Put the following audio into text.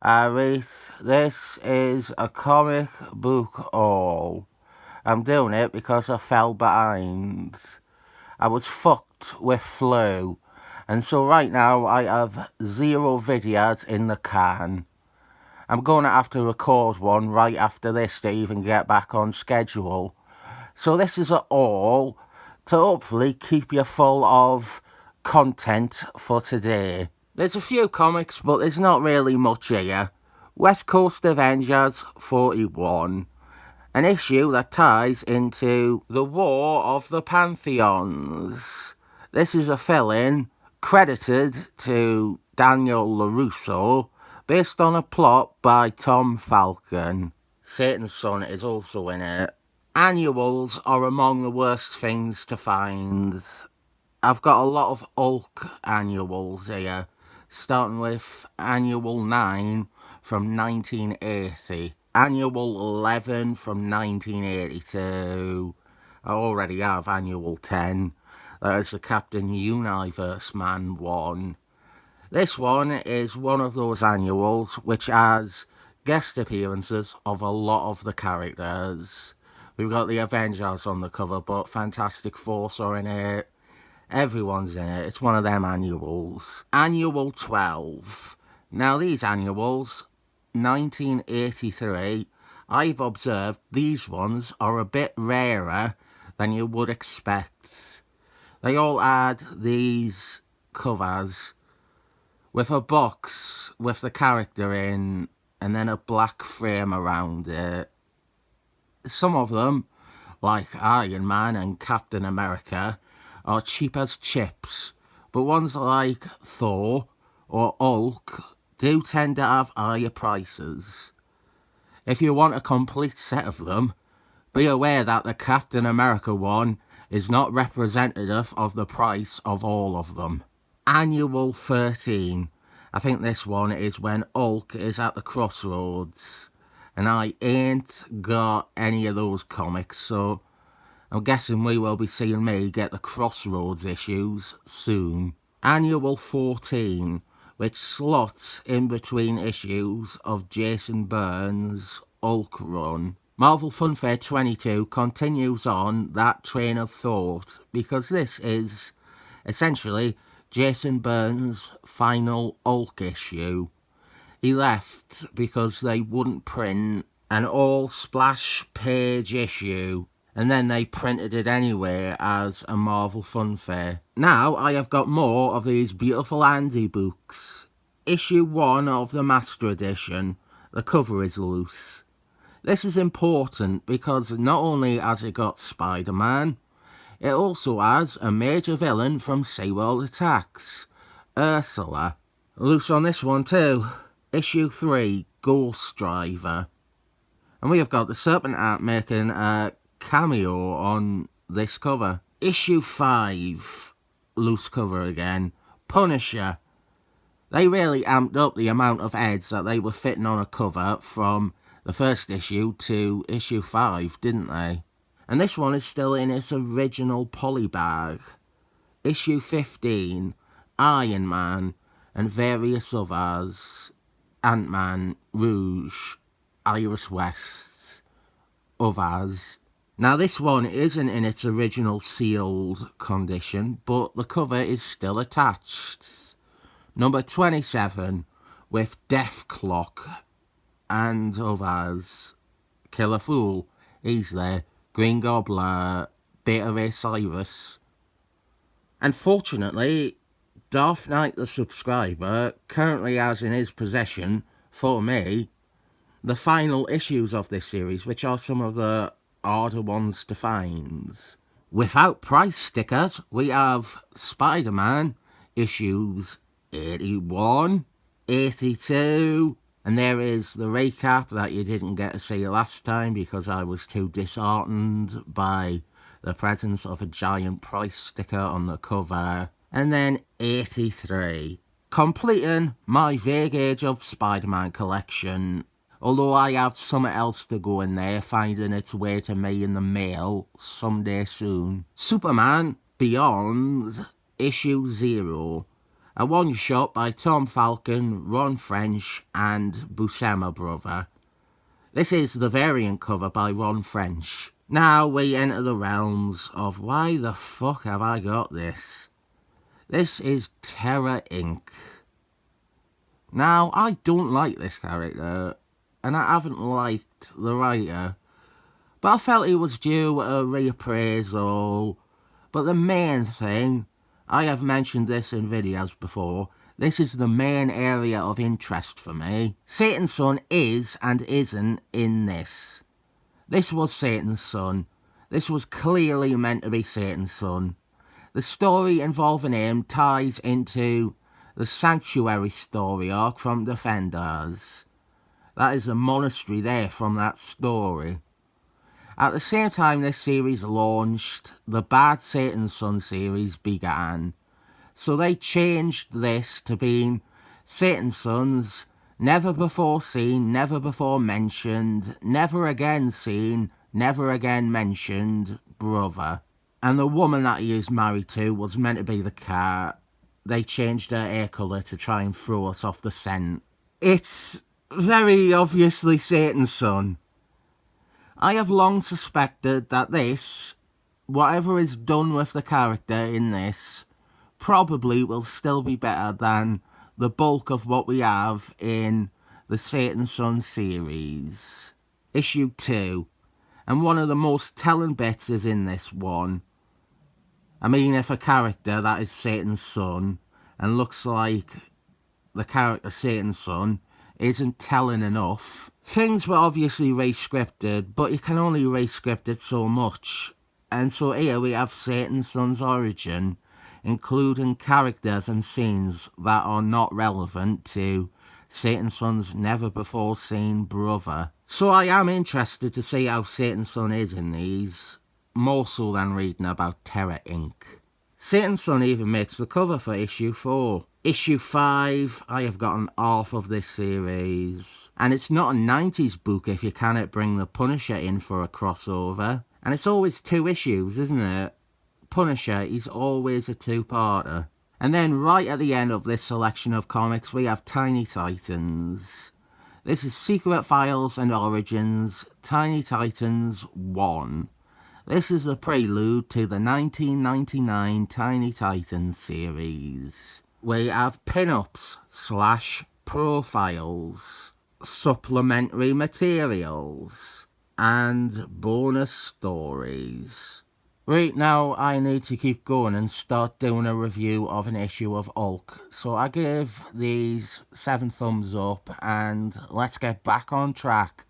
Ruth, this is a comic book haul. I'm doing it because I fell behind. I was fucked with flu, and so right now I have 0 videos in the can. I'm going to have to record one right after this to even get back on schedule. So this is a haul to hopefully keep you full of content for today. There's a few comics, but there's not really much here. West Coast Avengers 41, an issue that ties into the War of the Pantheons. This is a fill-in credited to Daniel LaRusso, based on a plot by Tom Falcon. Satan's Son is also in it. Annuals are among the worst things to find. I've got a lot of Hulk annuals here, starting with Annual 9 from 1980, Annual 11 from 1982. I already have Annual 10. There's the Captain Universe Man one. This one is one of those annuals which has guest appearances of a lot of the characters. We've got the Avengers on the cover, but Fantastic Four are in it. Everyone's in it. It's one of them annuals. Annual 12. Now, these annuals, 1983, I've observed these ones are a bit rarer than you would expect. They all add these covers with a box with the character in and then a black frame around it. Some of them, like Iron Man and Captain America, are cheap as chips, but ones like Thor or Hulk do tend to have higher prices. If you want a complete set of them, be aware that the Captain America one is not representative of the price of all of them. Annual 13. I think this one is when Hulk is at the crossroads, and I ain't got any of those comics, so I'm guessing we will be seeing me get the Crossroads issues soon. Annual 14, which slots in between issues of Jason Byrne's Hulk run. Marvel Funfair 22 continues on that train of thought, because this is essentially Jason Byrne's final Hulk issue. He left because they wouldn't print an all-splash page issue, and then they printed it anyway as a Marvel Funfair. Now I have got more of these beautiful Andy books. Issue 1 of the Master Edition. The cover is loose. This is important because not only has it got Spider-Man, it also has a major villain from SeaWorld Attacks, Ursula. Loose on this one too. Issue 3, Ghost Driver. And we have got the Serpent Art making a cameo on this cover. Issue 5, loose cover again, Punisher. They really amped up the amount of heads that they were fitting on a cover from the first issue to issue 5, didn't they? And this one is still in its original polybag. Issue 15, Iron Man, and various others. Ant-Man, Rouge, Iris West, others. Now this one isn't in its original sealed condition, but the cover is still attached. Number 27, with Death Clock and others. Killer Fool, he's there. Green Gobbler, Beta Ray Cyrus. And fortunately, Darth Knight the subscriber currently has in his possession, for me, the final issues of this series, which are some of the harder ones to find. Without price stickers, we have Spider-Man issues 81, 82, and there is the recap that you didn't get to see last time because I was too disheartened by the presence of a giant price sticker on the cover. And then 83, completing my vague Age of Spider-Man collection, although I have something else to go in there, finding its way to me in the mail someday soon. Superman Beyond, issue 0. A one-shot by Tom Falcon, Ron French and Buscema brother. This is the variant cover by Ron French. Now we enter the realms of why the fuck have I got this? This is Terra Inc. Now, I don't like this character, and I haven't liked the writer, but I felt he was due a reappraisal. But the main thing, I have mentioned this in videos before, this is the main area of interest for me. Satan's son is and isn't in this. This was Satan's son. This was clearly meant to be Satan's son. The story involving him ties into the Sanctuary story arc from Defenders. That is a monastery there from that story. At the same time this series launched, the Bad Satan's Son series began. So they changed this to being Satan's Son's never before seen, never before mentioned, never again seen, never again mentioned brother. And the woman that he is married to was meant to be the cat. They changed her hair colour to try and throw us off the scent. It's very obviously Satan's son. I have long suspected that this, whatever is done with the character in this, probably will still be better than the bulk of what we have in the Satan's Son series. Issue 2. And one of the most telling bits is in this one. I mean, if a character that is Satan's son and looks like the character Satan's son isn't telling enough. Things were obviously re-scripted, but you can only re-script it so much. And so here we have Satan's son's origin, including characters and scenes that are not relevant to Satan's son's never-before-seen brother. So I am interested to see how Satan's son is in these, more so than reading about Terra Inc. Satan's son even makes the cover for issue 4. Issue 5, I have gotten half of this series. And it's not a 90s book if you cannot bring the Punisher in for a crossover. And it's always 2 issues, isn't it? Punisher is always a 2-parter. And then right at the end of this selection of comics, we have Tiny Titans. This is Secret Files and Origins, Tiny Titans 1. This is the prelude to the 1999 Tiny Titans series. We have pin-ups / profiles, supplementary materials, and bonus stories. Right now, I need to keep going and start doing a review of an issue of Hulk. So I give these 7 thumbs up and let's get back on track.